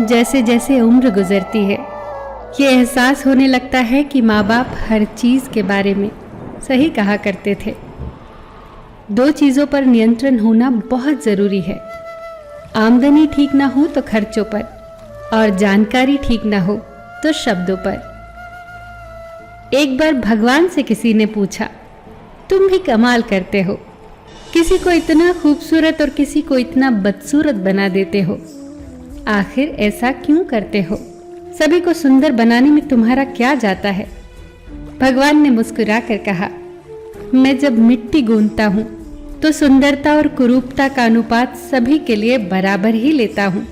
जैसे जैसे उम्र गुजरती है, ये एहसास होने लगता है कि माँ बाप हर चीज़ के बारे में सही कहा करते थे। 2 चीज़ों पर नियंत्रण होना बहुत ज़रूरी है। आमदनी ठीक ना हो तो खर्चों पर, और जानकारी ठीक ना हो तो शब्दों पर। एक बार भगवान से किसी ने पूछा, तुम भी कमाल करते हो, किसी को इतना खूबसूरत और किसी को इतना बदसूरत बना देते हो, आखिर ऐसा क्यों करते हो? सभी को सुंदर बनाने में तुम्हारा क्या जाता है? भगवान ने मुस्कुराकर कहा, मैं जब मिट्टी गूंथता हूँ तो सुंदरता और कुरूपता का अनुपात सभी के लिए बराबर ही लेता हूँ,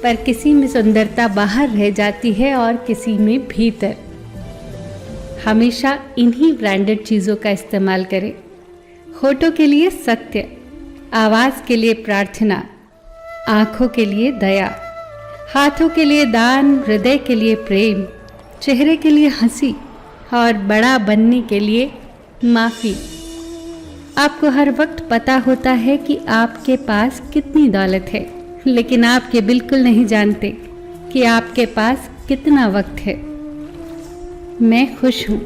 पर किसी में सुंदरता बाहर रह जाती है और किसी में भीतर। हमेशा इन्हीं ब्रांडेड चीज़ों का इस्तेमाल करें। होठों के लिए सत्य, आवाज़ के लिए प्रार्थना, आँखों के लिए दया, हाथों के लिए दान, हृदय के लिए प्रेम, चेहरे के लिए हंसी और बड़ा बनने के लिए माफ़ी। आपको हर वक्त पता होता है कि आपके पास कितनी दौलत है, लेकिन आप ये बिल्कुल नहीं जानते कि आपके पास कितना वक्त है। मैं खुश हूँ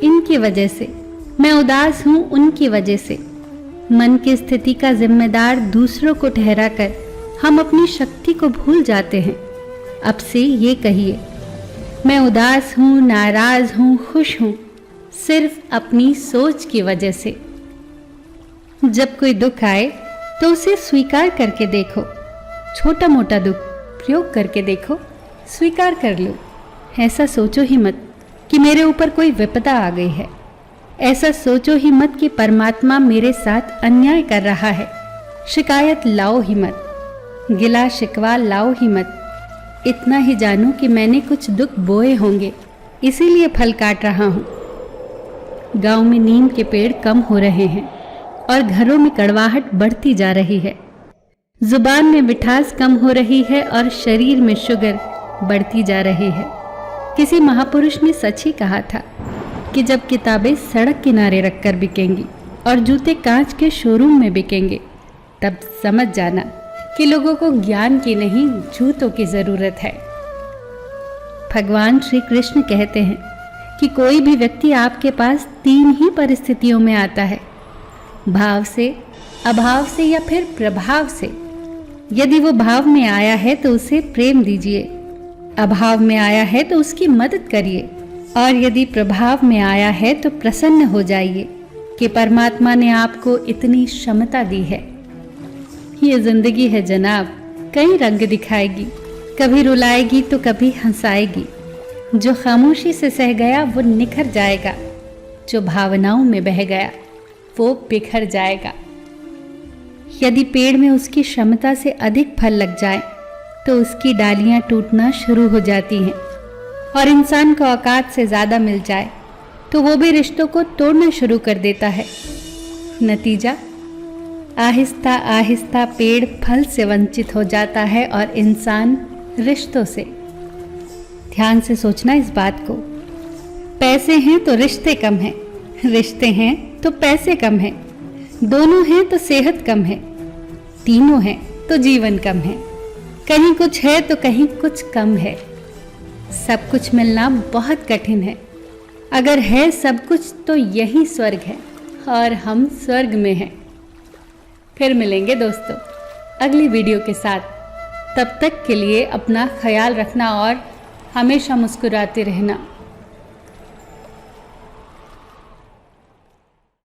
इनकी वजह से, मैं उदास हूँ उनकी वजह से। मन की स्थिति का जिम्मेदार दूसरों को ठहराकर हम अपनी शक्ति को भूल जाते हैं। अब से ये कहिए, मैं उदास हूँ, नाराज हूँ, खुश हूँ, सिर्फ अपनी सोच की वजह से। जब कोई दुख आए तो उसे स्वीकार करके देखो। छोटा मोटा दुख प्रयोग करके देखो, स्वीकार कर लो। ऐसा सोचो ही मत कि मेरे ऊपर कोई विपदा आ गई है। ऐसा सोचो ही मत कि परमात्मा मेरे साथ अन्याय कर रहा है। शिकायत लाओ ही मत, गिला शिकवा लाओ ही मत। इतना ही जानो कि मैंने कुछ दुख बोए होंगे, इसीलिए फल काट रहा हूँ। गांव में नीम के पेड़ कम हो रहे हैं और घरों में कड़वाहट बढ़ती जा रही है। जुबान में मिठास कम हो रही है और शरीर में शुगर बढ़ती जा रही है। किसी महापुरुष ने सच ही कहा था कि जब किताबें सड़क किनारे रखकर बिकेंगी और जूते कांच के शोरूम में बिकेंगे, तब समझ जाना कि लोगों को ज्ञान की नहीं, जूतों की जरूरत है। भगवान श्री कृष्ण कहते हैं कि कोई भी व्यक्ति आपके पास 3 ही परिस्थितियों में आता है, भाव से, अभाव से या फिर प्रभाव से। यदि वो भाव में आया है तो उसे प्रेम दीजिए, अभाव में आया है तो उसकी मदद करिए, और यदि प्रभाव में आया है तो प्रसन्न हो जाइए कि परमात्मा ने आपको इतनी क्षमता दी है। ये जिंदगी है जनाब, कई रंग दिखाएगी, कभी रुलाएगी तो कभी हंसाएगी। जो खामोशी से सह गया वो निखर जाएगा, जो भावनाओं में बह गया वो बिखर जाएगा। यदि पेड़ में उसकी क्षमता से अधिक फल लग जाए तो उसकी डालियां टूटना शुरू हो जाती हैं, और इंसान को औकात से ज़्यादा मिल जाए तो वो भी रिश्तों को तोड़ना शुरू कर देता है। नतीजा, आहिस्ता आहिस्ता पेड़ फल से वंचित हो जाता है और इंसान रिश्तों से। ध्यान से सोचना इस बात को। पैसे हैं तो रिश्ते कम हैं, रिश्ते हैं तो पैसे कम हैं, दोनों हैं तो सेहत कम है, तीनों हैं तो जीवन कम है। कहीं कुछ है तो कहीं कुछ कम है। सब कुछ मिलना बहुत कठिन है। अगर है सब कुछ तो यही स्वर्ग है और हम स्वर्ग में हैं। फिर मिलेंगे दोस्तों अगली वीडियो के साथ। तब तक के लिए अपना ख्याल रखना और हमेशा मुस्कुराते रहना।